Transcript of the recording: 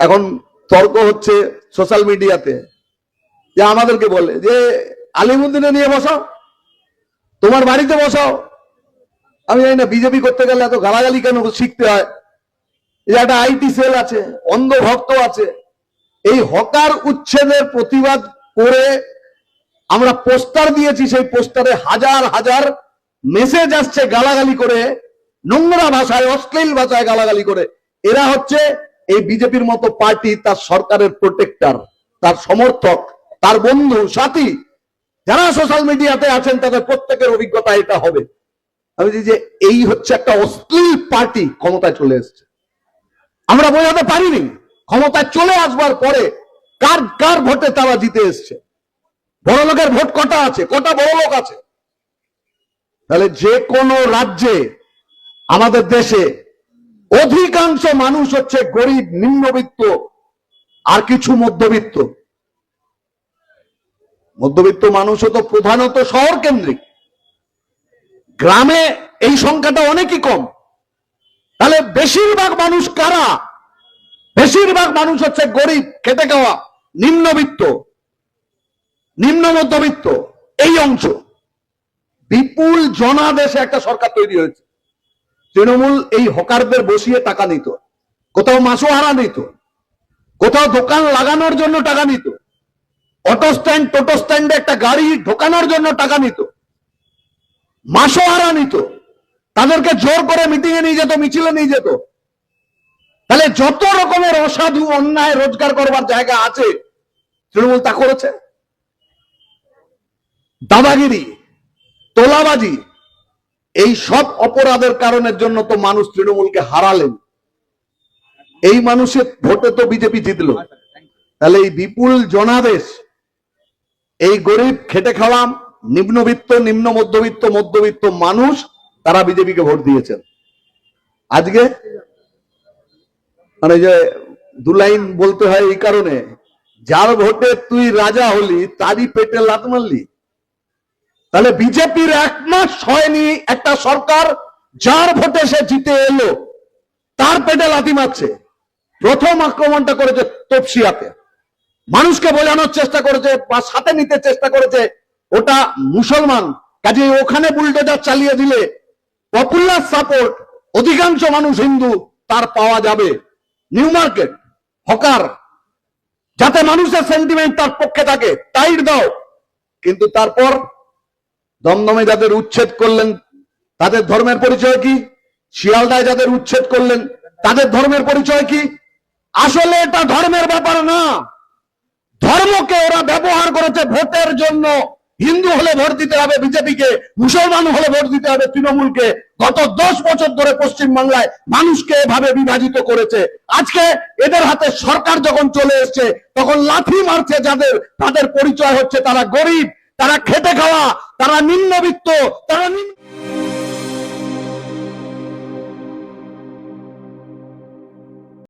এখন তর্ক হচ্ছে সোশ্যাল মিডিয়াতে, যে আমাদেরকে বলে যে আলিমুদ্দিনে নিয়ে বসাও, তোমার বাড়িতে বসাও। আমি জানি না বিজেপি করতে গেলে এত গালাগালি কেন শিখতে হয়। যে একটা আইটি সেল আছে, অন্ধ ভক্ত আছে। এই হকার উচ্ছেদের প্রতিবাদ করে আমরা পোস্টার দিয়েছি, সেই পোস্টারে হাজার হাজার মেসেজ আসছে গালাগালি করে, নোংরা ভাষায়, অশ্লীল ভাষায় গালাগালি করে। এরা হচ্ছে এই বিজেপির মতো পার্টি, তার সরকারের প্রোটেক্টর, তার সমর্থক, তার বন্ধু সাথী। যারা সোশ্যাল মিডিয়াতে আছেন তাদের প্রত্যেকের অভিজ্ঞতা এটা হবে। আমি যে এই হচ্ছে একটা অশ্লীল পার্টি ক্ষমতায় চলে এসছে। আমরা বোঝাতে পারিনি ক্ষমতায় চলে আসবার পরে কার কার ভোটে তারা জিতে এসছে। বড় লোকের ভোট কটা আছে, কটা বড় লোক আছে। তাহলে যে কোনো রাজ্যে আমাদের দেশে অধিকাংশ মানুষ হচ্ছে গরিব, নিম্নবিত্ত আর কিছু মধ্যবিত্ত। মধ্যবিত্ত মানুষও তো প্রধানত শহর কেন্দ্রিক, গ্রামে এই সংখ্যাটা অনেকই কম। তাহলে বেশিরভাগ মানুষ কারা? বেশিরভাগ মানুষ হচ্ছে গরিব, খেটে খাওয়া, নিম্নবিত্ত, নিম্ন মধ্যবিত্ত, এই অংশ। বিপুল জনাদেশে একটা সরকার তৈরি হয়েছে। তৃণমূল এই হকারদের বসিয়ে টাকা নিত, কোথাও মাসোহারা নিত, কোথাও দোকান লাগানোর জন্য টাকা নিত, অটো স্ট্যান্ড, টোটো স্ট্যান্ডে একটা গাড়ি ঢোকানোর জন্য টাকা নিত, মাসোহারা নিত, তাদেরকে জোর করে মিটিং এ নিয়ে যেত, মিছিলে নিয়ে যেত। তাহলে যত রকমের অসাধু অন্যায় রোজগার করবার জায়গা আছে তৃণমূল তা করেছে। দাদাগিরি, তোলাবাজি, এই সব অপরাধের কারণের জন্য তো মানুষ তৃণমূলকে হারালেন। এই মানুষের ভোটে তো বিজেপি জিতল। তাহলে এই বিপুল জনাদেশ, এই গরিব, খেটে খাওয়া, নিম্নবিত্ত, নিম্ন মধ্যবিত্ত, মধ্যবিত্ত মানুষ, তারা বিজেপিকে ভোট দিয়েছেন। আজকে মানে যে দু লাইন বলতে হয় এই কারণে, যার ভোটে তুই রাজা হলি তারই পেটে লাত মারলি। তাহলে বিজেপির 1 মাস হয়নি একটা সরকার যার ভোটে সে জিতে এলো তার পেটে লাথি মারছে। প্রথম আক্রমণটা করেছে তপসিয়াতে, মানুষকে বোঝানোর চেষ্টা করেছে বা সাথে নিতে চেষ্টা করেছে ওটা মুসলমান, কাজে ওখানে বুলডোজার চালিয়ে দিলে পপুলার সাপোর্ট, অধিকাংশ মানুষ হিন্দু, তার পাওয়া যাবে। নিউ মার্কেট, হকার, যাতে মানুষের সেন্টিমেন্ট তার পক্ষে থাকে, টাইট দাও। কিন্তু তারপর দমদমে যাদের উচ্ছেদ করলেন তাদের ধর্মের পরিচয় কি? শিয়ালদায় যাদের উচ্ছেদ করলেন তাদের ধর্মের পরিচয় কি? আসলে এটা ধর্মের ব্যাপার না। ধর্মকে ওরা ব্যবহার করেছে ভোটের জন্য। হিন্দু হলে ভোট দিতে হবে বিজেপিকে, মুসলমান হলে ভোট দিতে হবে তৃণমূলকে। গত 10 বছর ধরে পশ্চিমবাংলায় মানুষকে এভাবে বিভাজিত করেছে। আজকে এদের হাতে সরকার যখন চলে এসছে তখন লাথি মারছে যাদের, তাদের পরিচয় হচ্ছে তারা গরিব, তারা খেটে খাওয়া, তারা নিম্নবিত্ত, তারা